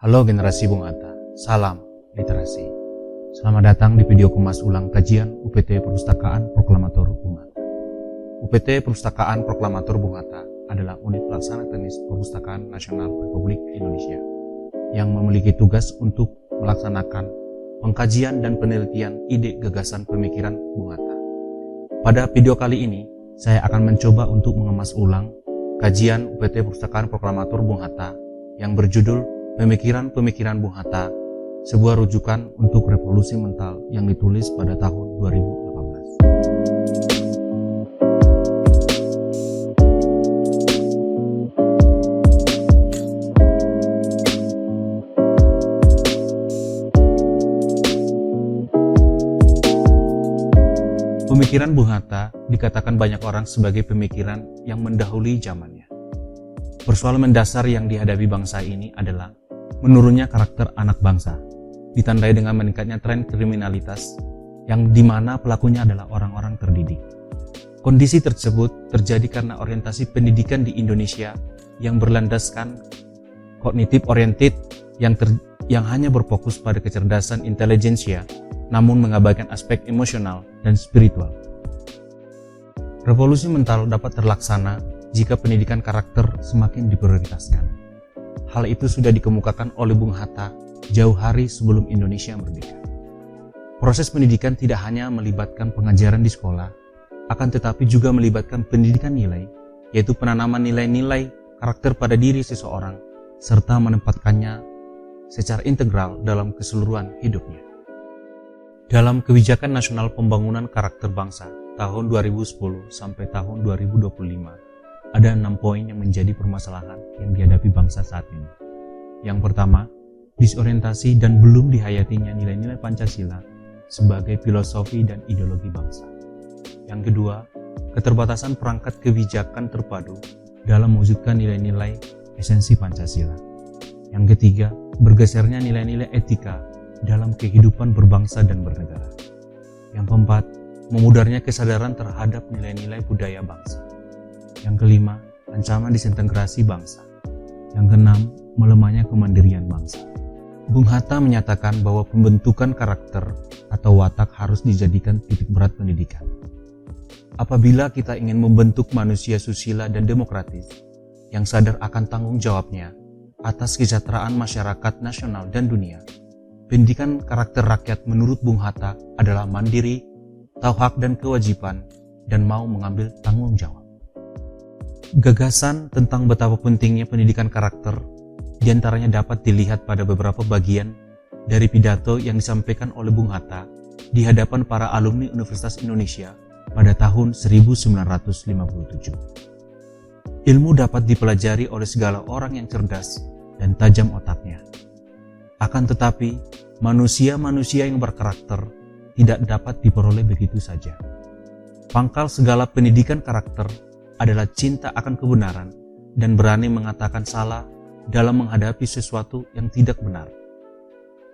Halo generasi Bung Hatta, salam literasi. Selamat datang di video kemas ulang kajian UPT Perpustakaan Proklamator Bung Hatta. UPT Perpustakaan Proklamator Bung Hatta adalah unit pelaksana teknis Perpustakaan Nasional Republik Indonesia yang memiliki tugas untuk melaksanakan pengkajian dan penelitian ide gagasan pemikiran Bung Hatta. Pada video kali ini, saya akan mencoba untuk mengemas ulang kajian UPT Perpustakaan Proklamator Bung Hatta yang berjudul Pemikiran-Pemikiran Bung Hatta, sebuah rujukan untuk revolusi mental yang ditulis pada tahun 2018. Pemikiran Bung Hatta dikatakan banyak orang sebagai pemikiran yang mendahului zamannya. Persoalan mendasar yang dihadapi bangsa ini adalah menurunnya karakter anak bangsa, ditandai dengan meningkatnya tren kriminalitas yang dimana pelakunya adalah orang-orang terdidik. Kondisi tersebut terjadi karena orientasi pendidikan di Indonesia yang berlandaskan kognitif oriented yang hanya berfokus pada kecerdasan intelijensia, namun mengabaikan aspek emosional dan spiritual. Revolusi mental dapat terlaksana jika pendidikan karakter semakin diprioritaskan. Hal itu sudah dikemukakan oleh Bung Hatta jauh hari sebelum Indonesia merdeka. Proses pendidikan tidak hanya melibatkan pengajaran di sekolah, akan tetapi juga melibatkan pendidikan nilai, yaitu penanaman nilai-nilai karakter pada diri seseorang, serta menempatkannya secara integral dalam keseluruhan hidupnya. Dalam Kebijakan Nasional Pembangunan Karakter Bangsa tahun 2010 sampai tahun 2025, ada 6 poin yang menjadi permasalahan yang dihadapi bangsa saat ini. Yang pertama, disorientasi dan belum dihayatinya nilai-nilai Pancasila sebagai filosofi dan ideologi bangsa. Yang kedua, keterbatasan perangkat kebijakan terpadu dalam mewujudkan nilai-nilai esensi Pancasila. Yang ketiga, bergesernya nilai-nilai etika dalam kehidupan berbangsa dan bernegara. Yang keempat, memudarnya kesadaran terhadap nilai-nilai budaya bangsa. Yang kelima, ancaman disintegrasi bangsa. Yang keenam, melemahnya kemandirian bangsa. Bung Hatta menyatakan bahwa pembentukan karakter atau watak harus dijadikan titik berat pendidikan. Apabila kita ingin membentuk manusia susila dan demokratis yang sadar akan tanggung jawabnya atas kesejahteraan masyarakat nasional dan dunia, pendidikan karakter rakyat menurut Bung Hatta adalah mandiri, tahu hak dan kewajiban, dan mau mengambil tanggung jawab. Gagasan tentang betapa pentingnya pendidikan karakter diantaranya dapat dilihat pada beberapa bagian dari pidato yang disampaikan oleh Bung Hatta di hadapan para alumni Universitas Indonesia pada tahun 1957. Ilmu dapat dipelajari oleh segala orang yang cerdas dan tajam otaknya. Akan tetapi, manusia-manusia yang berkarakter tidak dapat diperoleh begitu saja. Pangkal segala pendidikan karakter adalah cinta akan kebenaran dan berani mengatakan salah dalam menghadapi sesuatu yang tidak benar.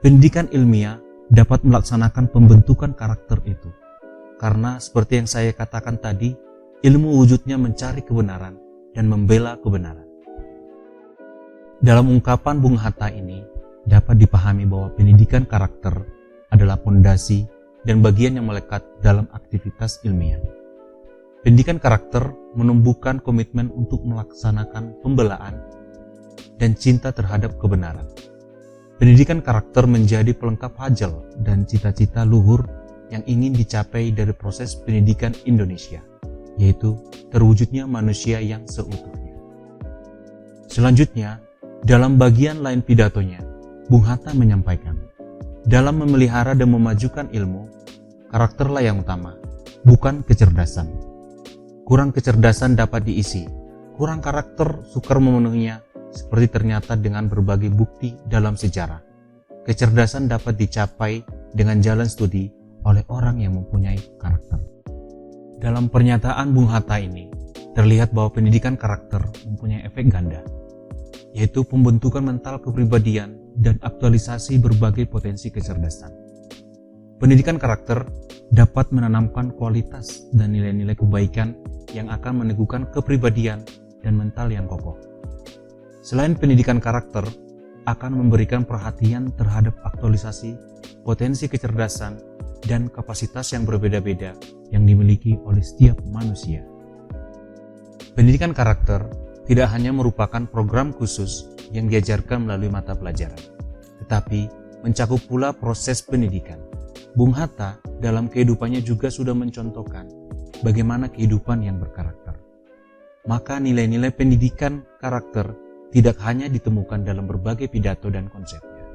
Pendidikan ilmiah dapat melaksanakan pembentukan karakter itu, karena seperti yang saya katakan tadi, ilmu wujudnya mencari kebenaran dan membela kebenaran. Dalam ungkapan Bung Hatta ini, dapat dipahami bahwa pendidikan karakter adalah fondasi dan bagian yang melekat dalam aktivitas ilmiah. Pendidikan karakter menumbuhkan komitmen untuk melaksanakan pembelaan dan cinta terhadap kebenaran. Pendidikan karakter menjadi pelengkap hajal dan cita-cita luhur yang ingin dicapai dari proses pendidikan Indonesia, yaitu terwujudnya manusia yang seutuhnya. Selanjutnya, dalam bagian lain pidatonya, Bung Hatta menyampaikan, dalam memelihara dan memajukan ilmu, karakterlah yang utama, bukan kecerdasan. Kurang kecerdasan dapat diisi, kurang karakter sukar memenuhinya, seperti ternyata dengan berbagai bukti dalam sejarah. Kecerdasan dapat dicapai dengan jalan studi oleh orang yang mempunyai karakter. Dalam pernyataan Bung Hatta ini, terlihat bahwa pendidikan karakter mempunyai efek ganda, yaitu pembentukan mental kepribadian dan aktualisasi berbagai potensi kecerdasan. Pendidikan karakter dapat menanamkan kualitas dan nilai-nilai kebaikan yang akan meneguhkan kepribadian dan mental yang kokoh. Selain pendidikan karakter, akan memberikan perhatian terhadap aktualisasi, potensi kecerdasan, dan kapasitas yang berbeda-beda yang dimiliki oleh setiap manusia. Pendidikan karakter tidak hanya merupakan program khusus yang diajarkan melalui mata pelajaran, tetapi mencakup pula proses pendidikan. Bung Hatta dalam kehidupannya juga sudah mencontohkan bagaimana kehidupan yang berkarakter. Maka nilai-nilai pendidikan karakter tidak hanya ditemukan dalam berbagai pidato dan konsepnya,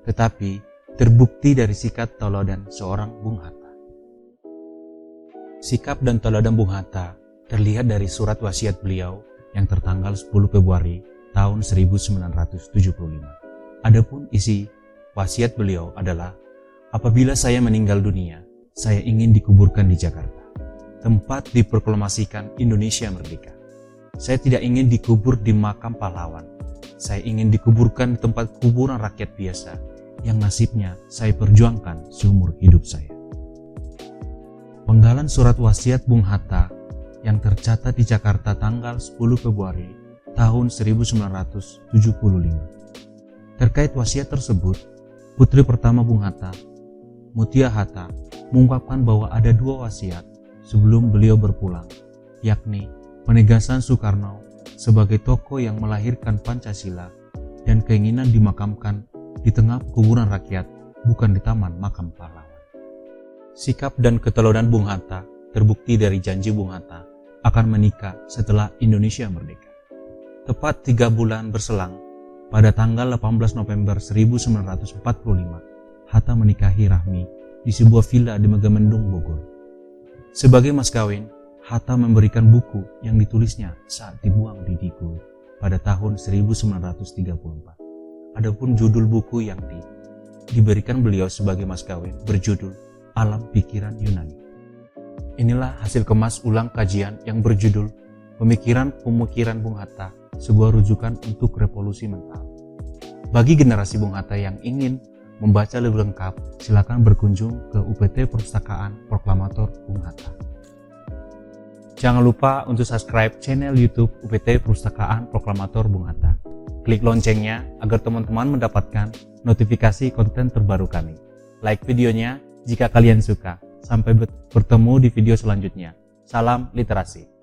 tetapi terbukti dari sikap teladan seorang Bung Hatta. Sikap dan teladan Bung Hatta terlihat dari surat wasiat beliau yang tertanggal 10 Februari tahun 1975. Adapun isi wasiat beliau adalah, apabila saya meninggal dunia, saya ingin dikuburkan di Jakarta, tempat diproklamasikan Indonesia merdeka. Saya tidak ingin dikubur di makam pahlawan. Saya ingin dikuburkan di tempat kuburan rakyat biasa yang nasibnya saya perjuangkan seumur hidup saya. Penggalan surat wasiat Bung Hatta yang tercatat di Jakarta tanggal 10 Februari tahun 1975. Terkait wasiat tersebut, putri pertama Bung Hatta, Mutia Hatta, mengungkapkan bahwa ada dua wasiat sebelum beliau berpulang, yakni penegasan Soekarno sebagai tokoh yang melahirkan Pancasila dan keinginan dimakamkan di tengah kuburan rakyat, bukan di taman makam pahlawan. Sikap dan keteladan Bung Hatta terbukti dari janji Bung Hatta akan menikah setelah Indonesia merdeka. Tepat 3 bulan berselang, pada tanggal 18 November 1945, Hatta menikahi Rahmi di sebuah villa di Megamendung, Bogor. Sebagai mas kawin, Hatta memberikan buku yang ditulisnya saat dibuang di Digo pada tahun 1934. Adapun judul buku yang diberikan beliau sebagai mas kawin berjudul Alam Pikiran Yunani. Inilah hasil kemas ulang kajian yang berjudul Pemikiran-Pemikiran Bung Hatta, sebuah rujukan untuk revolusi mental. Bagi generasi Bung Hatta yang ingin membaca lebih lengkap, silakan berkunjung ke UPT Perpustakaan Proklamator Bung Hatta. Jangan lupa untuk subscribe channel YouTube UPT Perpustakaan Proklamator Bung Hatta. Klik loncengnya agar teman-teman mendapatkan notifikasi konten terbaru kami. Like videonya jika kalian suka. Sampai bertemu di video selanjutnya. Salam literasi.